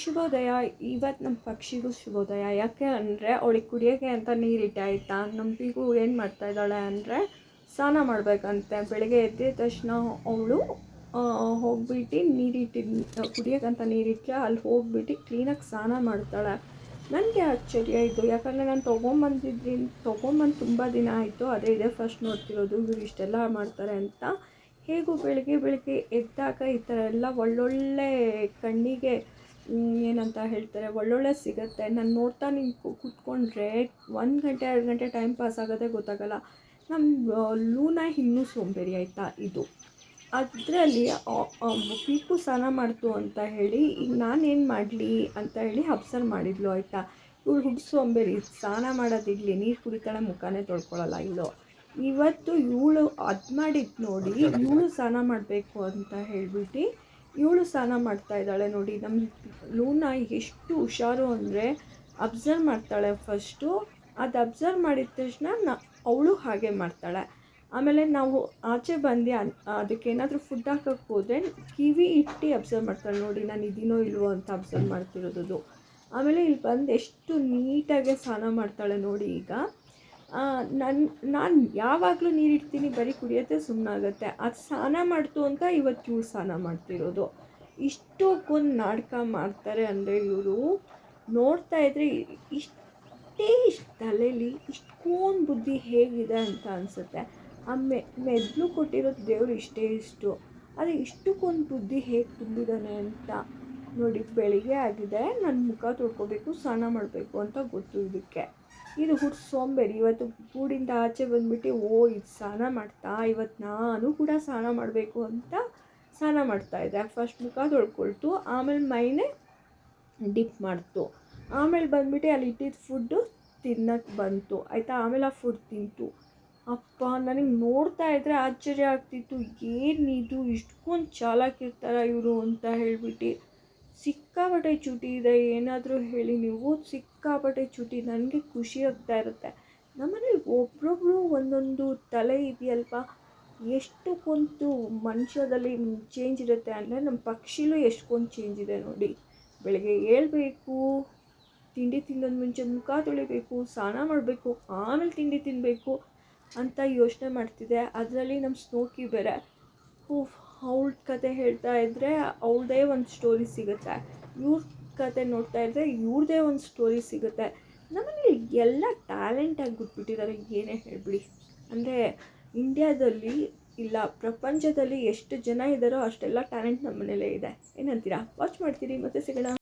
ಶುಭೋದಯ. ಇವತ್ತು ನಮ್ಮ ಪಕ್ಷಿಗೂ ಶುಭೋದಯ. ಯಾಕೆ ಅಂದರೆ ಅವಳಿಗೆ ಕುಡಿಯೋಕ್ಕೆ ಅಂತ ನೀರಿಟ್ಟೆ ಆಯಿತಾ. ನಮ್ಮ ಪಿಗು ಏನು ಮಾಡ್ತಾಯಿದ್ದಾಳೆ ಅಂದರೆ ಸ್ನಾನ ಮಾಡಬೇಕಂತೆ. ಬೆಳಗ್ಗೆ ಎದ್ದ ತಕ್ಷಣ ಅವಳು ಹೋಗ್ಬಿಟ್ಟು ಕುಡಿಯೋಕ್ಕಂತ ನೀರಿಟ್ಟರೆ ಅಲ್ಲಿ ಹೋಗ್ಬಿಟ್ಟು ಕ್ಲೀನಾಗಿ ಸ್ನಾನ ಮಾಡ್ತಾಳೆ. ನನಗೆ ಆಶ್ಚರ್ಯ ಇದು, ಯಾಕಂದರೆ ನಾನು ತೊಗೊಂಬಂದು ತುಂಬ ದಿನ ಆಯಿತು. ಅದೇ ಇದೇ ಫಸ್ಟ್ ನೋಡ್ತಿರೋದು ಇವ್ರು ಇಷ್ಟೆಲ್ಲ ಮಾಡ್ತಾರೆ ಅಂತ. ಹೇಗೂ ಬೆಳಗ್ಗೆ ಎದ್ದಾಗ ಈ ಥರ ಎಲ್ಲ ಒಳ್ಳೊಳ್ಳೆ ಕಣ್ಣಿಗೆ ಏನಂತ ಹೇಳ್ತಾರೆ ಒಳ್ಳೊಳ್ಳೆ ಸಿಗುತ್ತೆ. ನಾನು ನೋಡ್ತಾ ಕೂತ್ಕೊಂಡ್ರೆ 1 ಗಂಟೆ 2 ಗಂಟೆ ಟೈಮ್ ಪಾಸ್ ಆಗೋದೇ ಗೊತ್ತಾಗಲ್ಲ. ನಮ್ಮ ಲೂನಾ ಇನ್ನೂ ಸೋಂಬೇರಿ ಆಯಿತಾ. ಇದು ಅದರಲ್ಲಿ ಪೀಕು ಸ್ನಾನ ಮಾಡ್ತು ಅಂತ ಹೇಳಿ ಈಗ ನಾನೇನು ಮಾಡಲಿ ಅಂತ ಹೇಳಿ ಅಬ್ಸರ್ವ್ ಮಾಡಿದ್ಲು ಆಯಿತಾ. ಇವಳು ಹುಡ್ಸು ಸೋಂಬೇರಿ, ಸ್ನಾನ ಮಾಡೋದಿರಲಿ ನೀರು ಕುಡಿತಾಳೆ, ಮುಖನೇ ತೊಳ್ಕೊಳ್ಳಲ್ಲ ಇಲ್ಲೋ. ಇವತ್ತು ಇವಳು ಅದು ಮಾಡಿದ್ದು ನೋಡಿ ಇವಳು ಸ್ನಾನ ಮಾಡಬೇಕು ಅಂತ ಹೇಳಿಬಿಟ್ಟು ಇವಳು ಸ್ನಾನ ಮಾಡ್ತಾಯಿದ್ದಾಳೆ ನೋಡಿ. ನಮ್ಮ ಲೂನಾ ಎಷ್ಟು ಹುಷಾರು ಅಂದರೆ ಅಬ್ಸರ್ವ್ ಮಾಡ್ತಾಳೆ ಫಸ್ಟು. ಅದು ಅಬ್ಸರ್ವ್ ಮಾಡಿದ ತಕ್ಷಣ ಅವಳು ಹಾಗೆ ಮಾಡ್ತಾಳೆ. ಆಮೇಲೆ ನಾವು ಆಚೆ ಬಂದು ಅದಕ್ಕೇನಾದರೂ ಫುಡ್ ಹಾಕೋಕ್ಕೆ ಹೋದರೆ ಕಿವಿ ಇಟ್ಟು ಅಬ್ಸರ್ವ್ ಮಾಡ್ತಾಳೆ ನೋಡಿ, ನಾನು ಇದೀನೋ ಇಲ್ವೋ ಅಂತ ಅಬ್ಸರ್ವ್ ಮಾಡ್ತಿರೋದು. ಆಮೇಲೆ ಇಲ್ಲಿ ಬಂದು ಎಷ್ಟು ನೀಟಾಗಿ ಸ್ನಾನ ಮಾಡ್ತಾಳೆ ನೋಡಿ. ಈಗ ನಾನು ಯಾವಾಗಲೂ ನೀರಿಡ್ತೀನಿ, ಬರೀ ಕುಡಿಯೋದೇ ಸುಮ್ಮನಾಗತ್ತೆ. ಅದು ಸ್ನಾನ ಮಾಡ್ತು ಅಂತ ಇವತ್ತು ಇವಳು ಸ್ನಾನ ಮಾಡ್ತಿರೋದು. ಇಷ್ಟಕ್ಕೊಂದು ನಾಟಕ ಮಾಡ್ತಾರೆ ಅಂದರೆ ಇವರು ನೋಡ್ತಾ ಇದ್ದರೆ ಇಷ್ಟು ತಲೆಯಲ್ಲಿ ಇಷ್ಟೊಂದು ಬುದ್ಧಿ ಹೇಗಿದೆ ಅಂತ ಅನಿಸುತ್ತೆ. ಆ ಮೆದ್ಲು ಕೊಟ್ಟಿರೋದು ದೇವರು ಇಷ್ಟು ಆದರೆ ಇಷ್ಟಕ್ಕೊಂದು ಬುದ್ಧಿ ಹೇಗೆ ತುಂಬಿದ್ದಾನೆ ಅಂತ ನೋಡಿ. ಬೆಳಿಗ್ಗೆ ಆಗಿದೆ, ನಾನು ಮುಖ ತೊಳ್ಕೊಬೇಕು, ಸ್ನಾನ ಮಾಡಬೇಕು ಅಂತ ಗೊತ್ತು ಇದಕ್ಕೆ. ಇದು ಸೋಂಬೇರಿ ಇವತ್ತು ಗೂಡಿಂದ ಆಚೆ ಬಂದುಬಿಟ್ಟು ಇದು ಸ್ನಾನ ಮಾಡ್ತಾ ಇವತ್ತು ನಾನು ಕೂಡ ಸ್ನಾನ ಮಾಡಬೇಕು ಅಂತ ಸ್ನಾನ ಮಾಡ್ತಾಯಿದ್ದೆ. ಫಸ್ಟ್ ಮುಖ ತೊಳ್ಕೊಳ್ತು, ಆಮೇಲೆ ಮೈನೇ ಡಿಪ್ ಮಾಡ್ತು, ಆಮೇಲೆ ಬಂದುಬಿಟ್ಟು ಅಲ್ಲಿ ಇಟ್ಟಿದ್ದು ಫುಡ್ಡು ತಿನ್ನೋಕ್ಕೆ ಬಂತು ಆಯಿತಾ. ಆಮೇಲೆ ಆ ಫುಡ್ ತಿಂತು. ಅಪ್ಪ ನನಗೆ ನೋಡ್ತಾ ಇದ್ದರೆ ಆಶ್ಚರ್ಯ ಆಗ್ತಿತ್ತು, ಏನಿದು ಇಷ್ಟೊಂದು ಚಾಲಾಕಿರ್ತಾರ ಇವರು ಅಂತ ಹೇಳಿಬಿಟ್ಟು. ಸಿಕ್ಕಾಪಟ್ಟೆ ಚುಟಿ ಇದೆ, ಏನಾದರೂ ಹೇಳಿ ನೀವು, ಸಿಕ್ಕಾಪಟ್ಟೆ ಚುಟಿ. ನನಗೆ ಖುಷಿ ಆಗ್ತಾ ಇರುತ್ತೆ. ನಮ್ಮನೇಲಿ ಒಬ್ರೊಬ್ರು ಒಂದೊಂದು ತಲೆ ಇದೆಯಲ್ವ, ಎಷ್ಟು ಕೊಂತು ಮನುಷ್ಯದಲ್ಲಿ ಚೇಂಜ್ ಇರುತ್ತೆ ಅಂದರೆ ನಮ್ಮ ಪಕ್ಷಿಲೂ ಎಷ್ಟೊಂದು ಚೇಂಜ್ ಇದೆ ನೋಡಿ. ಬೆಳಗ್ಗೆ ಏಳಬೇಕು, ತಿಂಡಿ ತಿನ್ನೋದು ಮುಂಚೆ ಮುಖ ತೊಳಿಬೇಕು, ಸ್ನಾನ ಮಾಡಬೇಕು, ಆಮೇಲೆ ತಿಂಡಿ ತಿನ್ನಬೇಕು ಅಂತ ಯೋಚನೆ ಮಾಡ್ತಿದ್ದೆ. ಅದರಲ್ಲಿ ನಮ್ಮ ಸ್ನೋಕಿ ಬೇರೆ ಅವಳ ಕತೆ ಹೇಳ್ತಾ ಇದ್ದರೆ ಅವಳದೇ ಒಂದು ಸ್ಟೋರಿ ಸಿಗುತ್ತೆ, ಇವ್ರ ಕತೆ ನೋಡ್ತಾ ಇದ್ದರೆ ಇವ್ರದ್ದೇ ಒಂದು ಸ್ಟೋರಿ ಸಿಗುತ್ತೆ. ನಮ್ಮಲ್ಲಿ ಎಲ್ಲ ಟ್ಯಾಲೆಂಟಾಗಿ ಬಿಟ್ಬಿಟ್ಟಿದ್ದಾರೆ, ಏನೇ ಹೇಳಿಬಿಡಿ. ಅಂದರೆ ಇಂಡಿಯಾದಲ್ಲಿ ಇಲ್ಲ ಪ್ರಪಂಚದಲ್ಲಿ ಎಷ್ಟು ಜನ ಇದ್ದಾರೋ ಅಷ್ಟೆಲ್ಲ ಟ್ಯಾಲೆಂಟ್ ನಮ್ಮ ಮನೇಲೇ ಇದೆ. ಏನಂತೀರಾ? ವಾಚ್ ಮಾಡ್ತೀರಿ, ಮತ್ತೆ ಸಿಗೋಣ.